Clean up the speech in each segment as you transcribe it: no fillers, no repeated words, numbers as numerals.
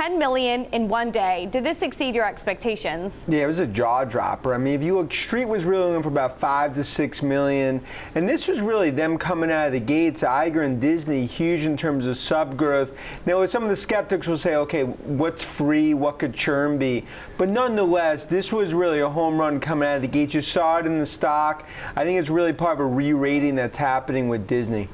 10 million in one day. Did this exceed your expectations? Yeah, it was a jaw dropper. I mean, if you look, Street was really looking for about 5 to 6 million, and this was really them coming out of the gates. Iger and Disney, huge in terms of sub growth. Now, some of the skeptics will say, okay, what's free? What could churn be? But nonetheless, this was really a home run coming out of the gates. You saw it in the stock. I think it's really part of a re-rating that's happening with Disney.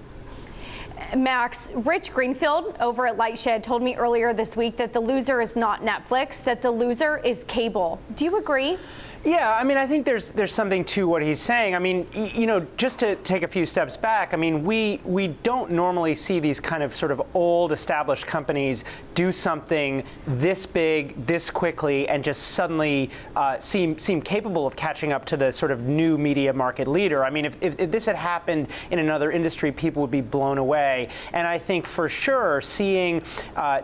Max, Rich Greenfield over at Lightshed told me earlier this week that the loser is not Netflix, that the loser is cable. Do you agree? Yeah, I mean, I think there's something to what he's saying. I mean, you know, just to take a few steps back, I mean, we don't normally see these kind of sort of old established companies do something this big, this quickly, and just suddenly seem capable of catching up to the sort of new media market leader. I mean, if this had happened in another industry, people would be blown away. And I think for sure, seeing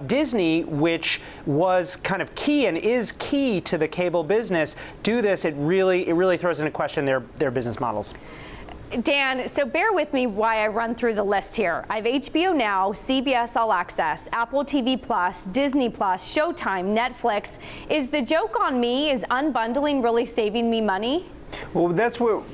Disney, which was kind of key and is key to the cable business, do this, it really throws into question their business models. Dan, so bear with me while I run through the list here. I have HBO Now, CBS All Access, Apple TV Plus, Disney Plus, Showtime, Netflix. Is the joke on me? Is unbundling really saving me money? Well, that's what,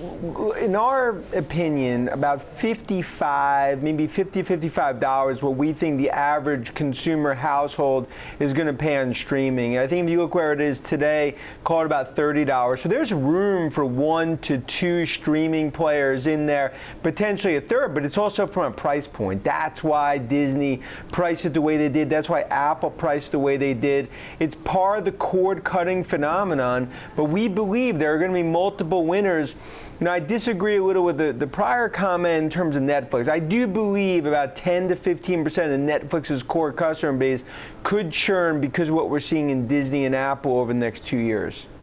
in our opinion, about $55, maybe $55, what we think the average consumer household is going to pay on streaming. I think if you look where it is today, call it about $30. So there's room for 1 to 2 streaming players in there, potentially a third, but it's also from a price point. That's why Disney priced it the way they did. That's why Apple priced the way they did. It's part of the cord-cutting phenomenon, but we believe there are going to be multiple winners. You know, I disagree a little with the prior comment in terms of Netflix. I do believe about 10 to 15% of Netflix's core customer base could churn because of what we're seeing in Disney and Apple over the next 2 years.